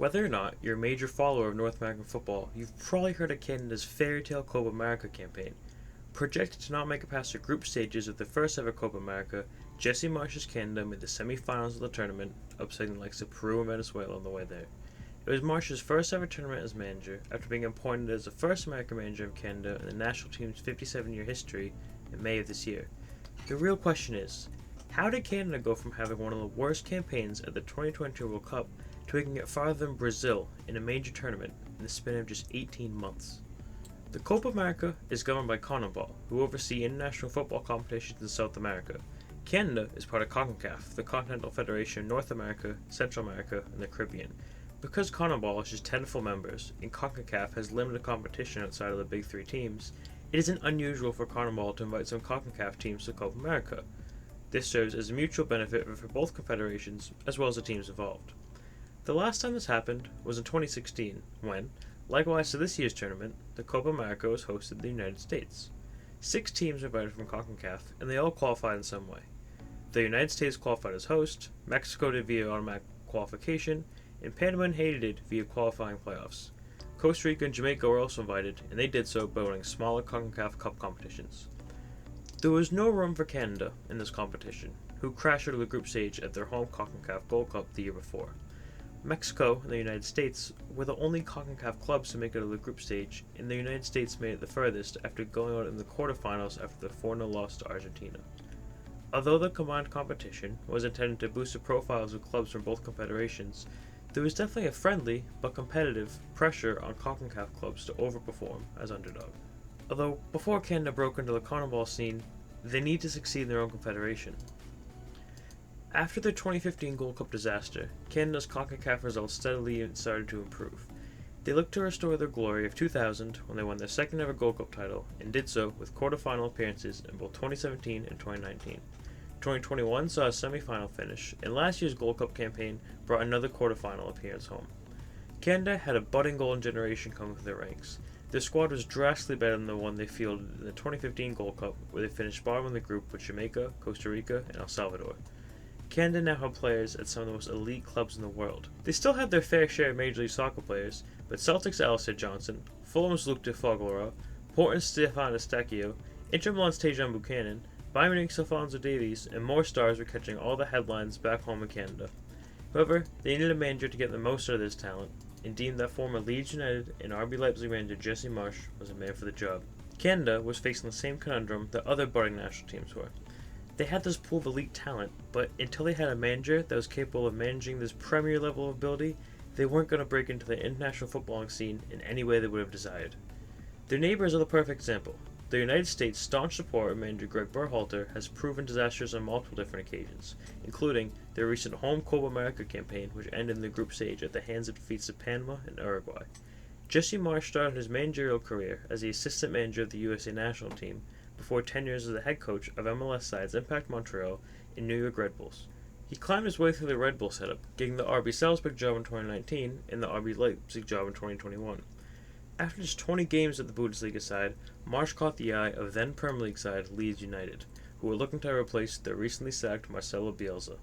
Whether or not you're a major follower of North American football, you've probably heard of Canada's fairytale Copa America campaign. Projected to not make it past the group stages of the first ever Copa America, Jesse Marsch's Canada made the semi-finals of the tournament, upsetting the likes of Peru and Venezuela on the way there. It was Marsch's first ever tournament as manager, after being appointed as the first American manager of Canada in the national team's 57-year history in May of this year. The real question is, how did Canada go from having one of the worst campaigns at the 2022 World Cup to making it farther than Brazil in a major tournament in the span of just 18 months? The Copa America is governed by CONMEBOL, who oversee international football competitions in South America. Canada is part of CONCACAF, the Continental Federation of North America, Central America, and the Caribbean. Because CONMEBOL has just 10 full members, and CONCACAF has limited competition outside of the big three teams, it isn't unusual for CONMEBOL to invite some CONCACAF teams to Copa America. This serves as a mutual benefit for both confederations, as well as the teams involved. The last time this happened was in 2016, when, likewise to this year's tournament, the Copa America was hosted in the United States. 6 teams were invited from CONCACAF, and they all qualified in some way. The United States qualified as host, Mexico did via automatic qualification, and Panama and Haiti did via qualifying playoffs. Costa Rica and Jamaica were also invited, and they did so by winning smaller CONCACAF Cup competitions. There was no room for Canada in this competition, who crashed out of the group stage at their home CONCACAF Gold Cup the year before. Mexico and the United States were the only CONCACAF clubs to make it out of the group stage, and the United States made it the furthest after going out in the quarterfinals after the 4-0 loss to Argentina. Although the combined competition was intended to boost the profiles of clubs from both confederations, there was definitely a friendly, but competitive, pressure on CONCACAF clubs to overperform as underdog. Although, before Canada broke into the CONMEBOL scene, they need to succeed in their own confederation. After the 2015 Gold Cup disaster, Canada's CONCACAF results steadily started to improve. They looked to restore their glory of 2000 when they won their second ever Gold Cup title, and did so with quarterfinal appearances in both 2017 and 2019. 2021 saw a semi-final finish, and last year's Gold Cup campaign brought another quarterfinal appearance home. Canada had a budding golden generation coming through their ranks. Their squad was drastically better than the one they fielded in the 2015 Gold Cup, where they finished bottom in the group with Jamaica, Costa Rica, and El Salvador. Canada now had players at some of the most elite clubs in the world. They still had their fair share of Major League Soccer players, but Celtic's Alistair Johnson, Fulham's Luke de Foglera, Portland's Stefan Estacchio, Inter Milan's Tejan Buchanan, Bayern Munich's Alphonso Davies, and more stars were catching all the headlines back home in Canada. However, they needed a manager to get the most out of this talent, and deemed that former Leeds United and RB Leipzig manager Jesse Marsch was a man for the job. Canada was facing the same conundrum that other budding national teams were. They had this pool of elite talent, but until they had a manager that was capable of managing this premier level of ability, they weren't going to break into the international footballing scene in any way they would have desired. Their neighbors are the perfect example. The United States' staunch support of manager Greg Berhalter has proven disastrous on multiple different occasions, including their recent home Copa America campaign, which ended in the group stage at the hands of defeats of Panama and Uruguay. Jesse Marsch started his managerial career as the assistant manager of the USA national team, before 10 years as the head coach of MLS sides Impact Montreal and New York Red Bulls. He climbed his way through the Red Bull setup, getting the RB Salzburg job in 2019 and the RB Leipzig job in 2021. After just 20 games at the Bundesliga side, Marsch caught the eye of then Premier League side Leeds United, who were looking to replace their recently sacked Marcelo Bielsa.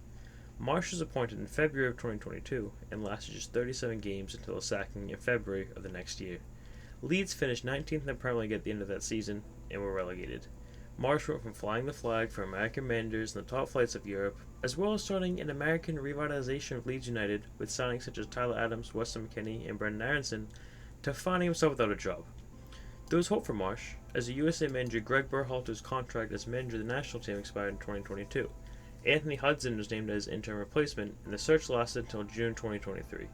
Marsch was appointed in February of 2022 and lasted just 37 games until his sacking in February of the next year. Leeds finished 19th in the Premier League at the end of that season and were relegated. Marsch went from flying the flag for American managers in the top flights of Europe, as well as starting an American revitalization of Leeds United with signings such as Tyler Adams, Weston McKennie, and Brendan Aronson, to finding himself without a job. There was hope for Marsch, as the USA manager Greg Berhalter's contract as manager of the national team expired in 2022. Anthony Hudson was named as interim replacement, and the search lasted until June 2023.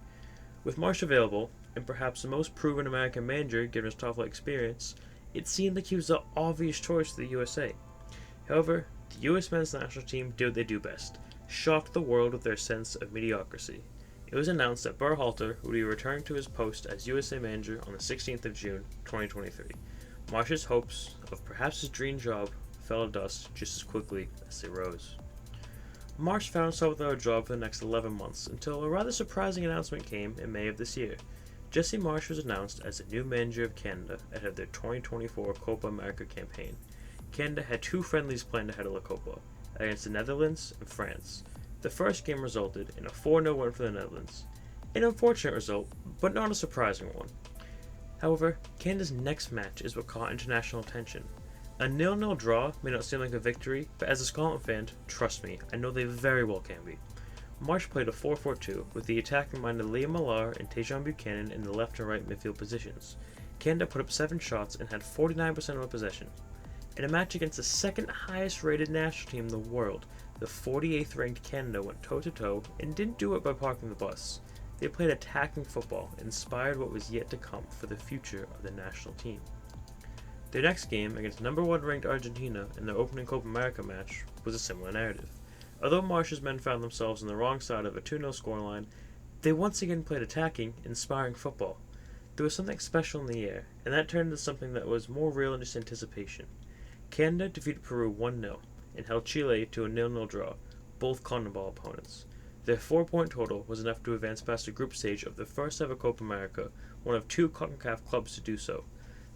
With Marsch available, and perhaps the most proven American manager given his top-flight experience, it seemed like he was the obvious choice for the USA. However, the US men's national team did what they do best, shocked the world with their sense of mediocrity. It was announced that Berhalter would be returning to his post as USA manager on the 16th of June, 2023. Marsch's hopes of perhaps his dream job fell to dust just as quickly as they rose. Marsch found himself without a job for the next 11 months until a rather surprising announcement came in May of this year. Jesse Marsch was announced as the new manager of Canada ahead of their 2024 Copa America campaign. Canada had 2 friendlies planned ahead of La Copa, against the Netherlands and France. The first game resulted in a 4-0 win for the Netherlands. An unfortunate result, but not a surprising one. However, Canada's next match is what caught international attention. A 0-0 draw may not seem like a victory, but as a Scotland fan, trust me, I know they very well can be. Marsch played a 4-4-2 with the attacking minded Liam Millar and Tajon Buchanan in the left and right midfield positions. Canada put up 7 shots and had 49% of possession. In a match against the second highest rated national team in the world, the 48th ranked Canada went toe to toe and didn't do it by parking the bus. They played attacking football and inspired what was yet to come for the future of the national team. Their next game against number 1 ranked Argentina in their opening Copa America match was a similar narrative. Although Marsch's men found themselves on the wrong side of a 2-0 scoreline, they once again played attacking, inspiring football. There was something special in the air, and that turned into something that was more real than just anticipation. Canada defeated Peru 1-0 and held Chile to a 0-0 draw, both CONMEBOL opponents. Their 4-point total was enough to advance past the group stage of the first ever Copa America, one of 2 CONCACAF clubs to do so.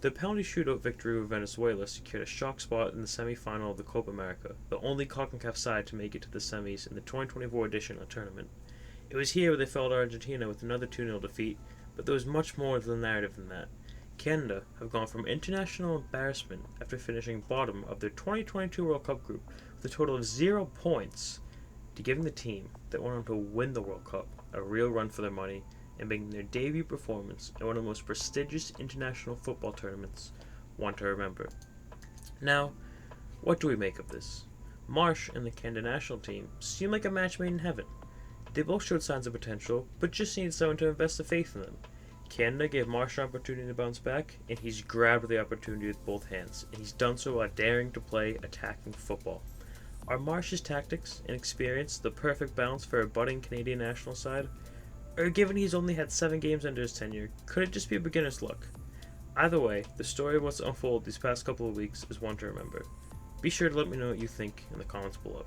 The penalty shootout victory over Venezuela secured a shock spot in the semi-final of the Copa America, the only CONCACAF side to make it to the semis in the 2024 edition of the tournament. It was here where they fell to Argentina with another 2-0 defeat, but there was much more to the narrative than that. Canada have gone from international embarrassment after finishing bottom of their 2022 World Cup group with a total of 0 points to giving the team that went on to win the World Cup a real run for their money and making their debut performance in one of the most prestigious international football tournaments one to remember. Now, what do we make of this? Marsch and the Canada national team seem like a match made in heaven. They both showed signs of potential, but just needed someone to invest the faith in them. Canada gave Marsch an opportunity to bounce back, and he's grabbed the opportunity with both hands, and he's done so while daring to play attacking football. Are Marsch's tactics and experience the perfect balance for a budding Canadian national side? Or given he's only had 7 games under his tenure, could it just be a beginner's luck? Either way, the story of what's unfolded these past couple of weeks is one to remember. Be sure to let me know what you think in the comments below.